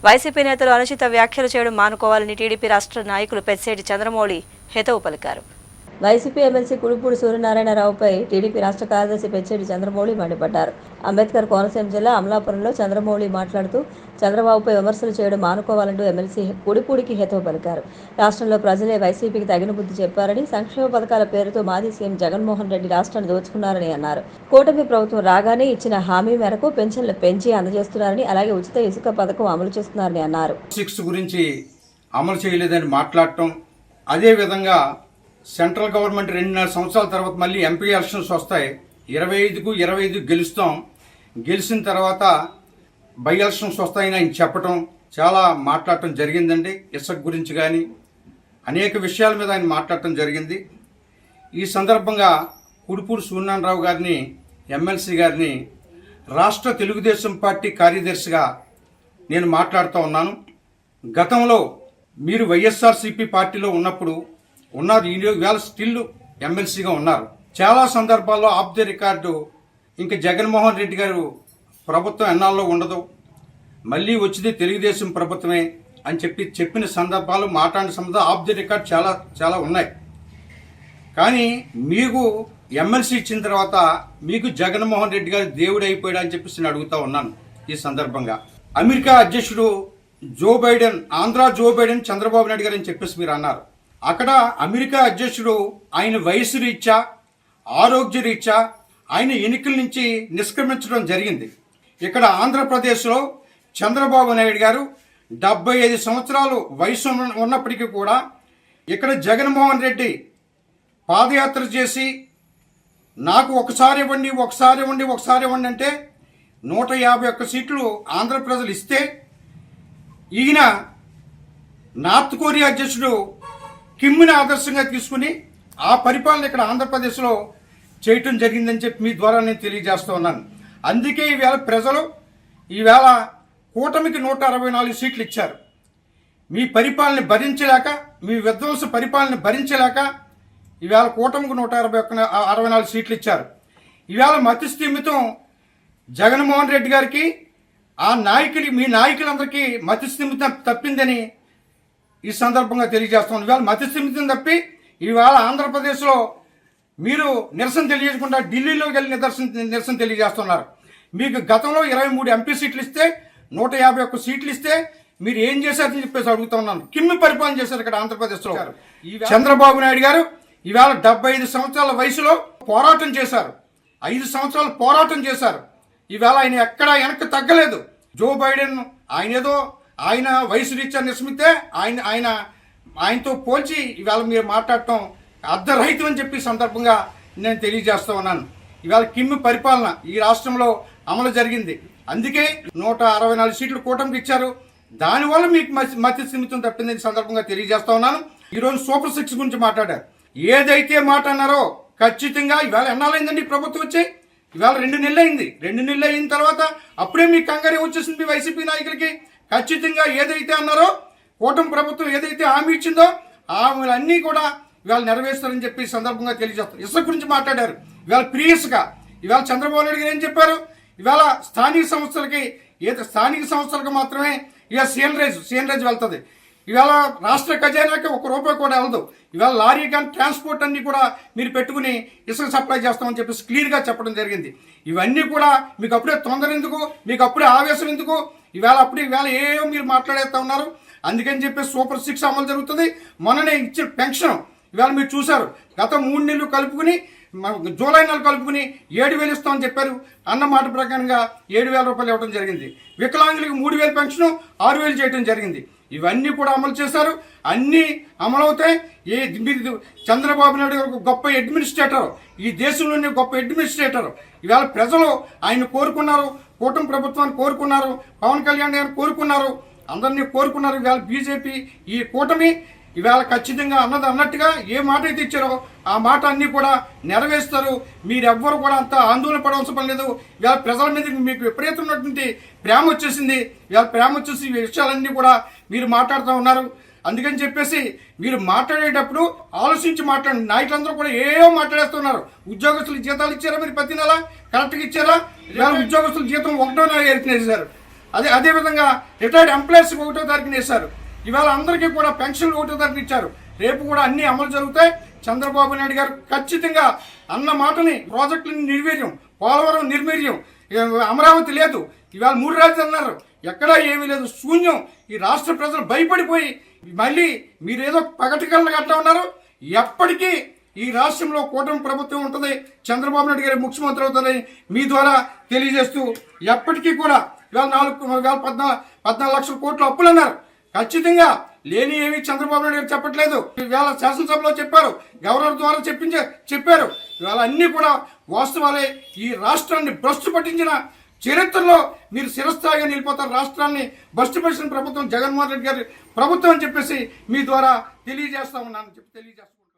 YCP నేతలు అనుచిత వ్యాఖ్యలు చేయడం మానుకోవాలని టీడీపీ రాష్ట్ర నాయకులు పెద్దిశెట్టి చంద్రమౌళి హితవు పలికారు. వైసీపీ ఎమ్మెల్సీ కుడిపూడి సూర్యనారాయణరావుపై టీడీపీ రాష్ట్ర కార్యదర్శి పెద్దిశెట్టి చంద్రమౌళి మండిపడ్డారు. అంబేద్కర్ కోనసీమ జిల్లా అమలాపురంలో చంద్రమౌళి మాట్లాడుతూ చంద్రబాబుపై విమర్శలు చేయడం మానుకోవాలంటూ ఎమ్మెల్సీ కుడిపూడికి హితవు పలికారు. రాష్ట్రంలో ప్రజలే వైసీపీకి తగిన బుద్ధి చెప్పారని, సంక్షేమ పథకాల పేరుతో మాజీ సీఎం జగన్మోహన్ రెడ్డి రాష్ట్రాన్ని దోచుకున్నారని అన్నారు. కూటమి ప్రభుత్వం రాగానే ఇచ్చిన హామీ మేరకు పెన్షన్లు పెంచి అందజేస్తున్నారని, అలాగే ఉచిత ఇసుక పథకం అమలు చేస్తున్నారని అన్నారు. 6 గురించి అమలు చేయలేదని మాట్లాడటం, అదేవిధంగా సెంట్రల్ గవర్నమెంట్ 2.5 సంవత్సరాల తర్వాత మళ్ళీ ఎంపీ ఎలక్షన్స్ వస్తాయి, 25కు 25 గెలుస్తాం, గెలిచిన తర్వాత బై ఎలక్షన్స్ వస్తాయని ఆయన చెప్పటం, చాలా మాట్లాడటం జరిగిందండి. ఇసుక గురించి కానీ అనేక విషయాల మీద ఆయన మాట్లాడటం జరిగింది. ఈ సందర్భంగా కుడిపూడి సూర్యనారాయణరావు గారిని, ఎమ్మెల్సీ గారిని రాష్ట్ర తెలుగుదేశం పార్టీ కార్యదర్శిగా నేను మాట్లాడుతూ ఉన్నాను. గతంలో మీరు వైఎస్ఆర్సీపీ పార్టీలో ఉన్నప్పుడు ఉన్నారు, ఈవేళ స్టిల్ ఎమ్మెల్సీగా ఉన్నారు. చాలా సందర్భాల్లో ఆఫ్ ది రికార్డు ఇంకా జగన్మోహన్ రెడ్డి గారు ప్రభుత్వం ఎన్నాళ్ళలో ఉండదు, మళ్ళీ వచ్చింది తెలుగుదేశం ప్రభుత్వమే అని చెప్పిన సందర్భాలు, మాట్లాడిన సందర్భాలు ఆఫ్ ది రికార్డ్ చాలా చాలా ఉన్నాయి. కానీ మీకు ఎమ్మెల్సీ ఇచ్చిన తర్వాత మీకు జగన్మోహన్ రెడ్డి గారు దేవుడు అయిపోయాడు అని చెప్పేసి నేను అడుగుతా ఉన్నాను. ఈ సందర్భంగా అమెరికా అధ్యక్షుడు Joe Biden, Andhra Joe Biden Chandrababu Naidu garu అని చెప్పేసి మీరు అన్నారు. అక్కడ అమెరికా అధ్యక్షుడు ఆయన వయసు రీత్యా, ఆరోగ్య రీత్యా ఆయన ఎన్నికల నుంచి నిష్క్రమించడం జరిగింది. ఇక్కడ ఆంధ్రప్రదేశ్లో చంద్రబాబు నాయుడు గారు 75 సంవత్సరాలు వయసు ఉన్నప్పటికీ కూడా ఇక్కడ జగన్మోహన్ రెడ్డి పాదయాత్ర చేసి నాకు ఒకసారి ఇవ్వండి, ఒకసారి ఇవ్వండి, ఒకసారి ఇవ్వండి అంటే 151 సీట్లు ఆంధ్ర ప్రజలు ఇస్తే ఈయన నార్త్ కొరియా అధ్యక్షుడు కిమ్ని ఆదర్శంగా తీసుకుని ఆ పరిపాలన ఇక్కడ ఆంధ్రప్రదేశ్లో చేయటం జరిగిందని చెప్పి మీ ద్వారా నేను తెలియజేస్తూ ఉన్నాను. అందుకే ఈవేళ ప్రజలు ఈవేళ కూటమికి 164 సీట్లు ఇచ్చారు. మీ పరిపాలన భరించలేక, మీ విధ్వంస పరిపాలన భరించలేక ఈవేళ కూటమికి 164 సీట్లు ఇచ్చారు. ఈవేళ మతిస్థిమితం జగన్మోహన్ రెడ్డి గారికి, ఆ నాయకులు, మీ నాయకులందరికీ మతిస్థిమితం తప్పిందని ఈ సందర్భంగా తెలియజేస్తాం. ఇవాళ మతిస్థిమితం తప్పి ఇవాళ ఆంధ్రప్రదేశ్లో మీరు నిరసన తెలియజేయకుండా ఢిల్లీలోకి వెళ్ళి నిరసన తెలియజేస్తున్నారు. మీకు గతంలో 23 ఎంపీ సీట్లు ఇస్తే 151 సీట్లు ఇస్తే మీరు ఏం చేశారని చెప్పేసి అడుగుతా ఉన్నాను. కిమ్మి పరిపాలన చేశారు ఇక్కడ ఆంధ్రప్రదేశ్లో. చంద్రబాబు నాయుడు గారు ఇవాళ 75 సంవత్సరాల వయసులో పోరాటం చేశారు, 5 సంవత్సరాలు పోరాటం చేశారు. ఇవాళ ఆయన ఎక్కడా వెనక్కి తగ్గలేదు. జో బైడెన్ ఆయన వయసు రీత్యా నిస్మితే ఆయనతో పోల్చి ఇవాళ మీరు మాట్లాడటం అర్ధరహితం అని చెప్పి సందర్భంగా నేను తెలియజేస్తూ ఉన్నాను. ఇవాళ కిమ్మి పరిపాలన ఈ రాష్ట్రంలో అమలు జరిగింది. అందుకే 164 సీట్లు కూటమికి ఇచ్చారు. దానివల్ల మీకు మతి స్థిమితం తప్పిందని సందర్భంగా తెలియజేస్తా ఉన్నాను. ఈరోజు సూపర్ 6 గురించి మాట్లాడారు. ఏదైతే మాట అన్నారో ఖచ్చితంగా ఇవాళ ఎన్నాళ్ళైందండి ప్రభుత్వం వచ్చి? ఇవాళ 2 నెలలు అయింది. 2 నెలలు అయిన తర్వాత అప్పుడే మీ కంగారే వచ్చేసింది వైసీపీ నాయకులకి. ఖచ్చితంగా ఏదైతే అన్నారో, కూటమి ప్రభుత్వం ఏదైతే హామీ ఇచ్చిందో హామీలన్నీ కూడా ఇవాళ నెరవేరుస్తారని చెప్పి సందర్భంగా తెలియజేస్తారు. ఇసుక గురించి మాట్లాడారు. ఇవాళ ప్రియస్గా ఇవాళ చంద్రబాబు నాయుడు గారు ఏం చెప్పారు? ఇవాళ స్థానిక సంస్థలకు మాత్రమే ఇవాళ సీఎన్రేజ్ వెళ్తుంది. ఇవాళ రాష్ట్ర ఖజానాకి ₹1 కూడా వెళ్ళదు. ఇవాళ లారీ కానీ ట్రాన్స్పోర్ట్ అన్ని కూడా మీరు పెట్టుకుని ఇసుక సప్లై చేస్తామని చెప్పేసి క్లియర్గా చెప్పడం జరిగింది. ఇవన్నీ కూడా మీకు అప్పుడే తొందర ఎందుకు, మీకు అప్పుడే ఆవేశం ఎందుకు? ఇవాళ ఏవో మీరు మాట్లాడేస్తా ఉన్నారు. అందుకని చెప్పేసి సూపర్ 6 అమలు జరుగుతుంది. మొన్ననే ఇచ్చిన పెన్షన్ ఇవాళ మీరు చూశారు. గత 3 నెలలు కలుపుకుని, జూలై నెల కలుపుకుని 7,000 ఇస్తామని చెప్పారు. అన్న మాట ప్రకారంగా 7,000 రూపాయలు ఇవ్వడం జరిగింది. వికలాంగులకు 3,000 పెన్షన్ 6,000 చేయడం జరిగింది. ఇవన్నీ కూడా అమలు చేశారు. అన్నీ అమలవుతాయి. చంద్రబాబు నాయుడు గారు గొప్ప అడ్మినిస్ట్రేటర్, ఈ దేశంలోనే గొప్ప అడ్మినిస్ట్రేటర్. ఇవాళ ప్రజలు ఆయన కోరుకున్నారు, కూటమి ప్రభుత్వాన్ని కోరుకున్నారు, పవన్ కళ్యాణ్ గారిని కోరుకున్నారు, అందరినీ కోరుకున్నారు. ఇవాళ బీజేపీ ఈ కూటమి ఇవాళ ఖచ్చితంగా అన్నట్టుగా ఏ మాట అయితే ఇచ్చారో ఆ మాట అన్ని కూడా నెరవేరుస్తారు. మీరెవ్వరు కూడా అంత ఆందోళన పడవలసిన పని లేదు. ఇవాళ ప్రజల మీద మీకు విపరీతమైనటువంటి ప్రేమ వచ్చేసింది. ఇవాళ ప్రేమ వచ్చేసి ఈ విషయాలన్నీ కూడా మీరు మాట్లాడుతూ ఉన్నారు. అందుకని చెప్పేసి మీరు మాట్లాడేటప్పుడు ఆలోచించి మాట్లాడండి. నాయకులందరూ కూడా ఏవో మాట్లాడేస్తున్నారు. ఉద్యోగస్తులకు జీతాలు ఇచ్చారా? మీరు ప్రతి నెల కరెక్ట్గా ఇచ్చారా? ఇవాళ ఉద్యోగస్తుల జీతం 1వ నెల ఎరికినేసారు. అదేవిధంగా రిటైర్డ్ ఎంప్లాయీస్ 1వ తారీఖున వేశారు. ఇవాళ అందరికీ కూడా పెన్షన్లు 1వ తారీఖున ఇచ్చారు. రేపు కూడా అన్ని అమలు జరుగుతాయి. చంద్రబాబు నాయుడు గారు ఖచ్చితంగా అన్న మాటని ప్రాజెక్టులను నిర్వీర్యం, పోలవరం నిర్వీర్యం, అమరావతి లేదు, ఇవాళ 3 రాజధానులు అన్నారు, ఎక్కడా ఏమీ లేదు, శూన్యం. ఈ రాష్ట్ర ప్రజలు భయపడిపోయి మళ్ళీ మీరేదో పగటికల్లా కట్టా ఉన్నారు. ఎప్పటికీ ఈ రాష్ట్రంలో కూటమి ప్రభుత్వం ఉంటుంది, చంద్రబాబు నాయుడు గారి ముఖ్యమంత్రి అవుతుందని మీ ద్వారా తెలియజేస్తూ, ఎప్పటికీ కూడా ఇవాళ 14 లక్షల కోట్ల అప్పులు అన్నారు. ఖచ్చితంగా లేని ఏమీ చంద్రబాబు నాయుడు గారు చెప్పట్లేదు. ఇవాళ శాసనసభలో చెప్పారు, గవర్నర్ ద్వారా చెప్పారు. ఇవాళ అన్ని కూడా వాస్తవాలే. ఈ రాష్ట్రాన్ని భ్రష్టు పట్టించిన చరిత్రలో మీరు శిరస్థాయిగా నిలిపోతారు. రాష్ట్రాన్ని భ్రష్టు పట్టించిన ప్రభుత్వం జగన్మోహన్ రెడ్డి గారి ప్రభుత్వం అని చెప్పేసి మీ ద్వారా తెలియజేస్తా ఉన్నాను.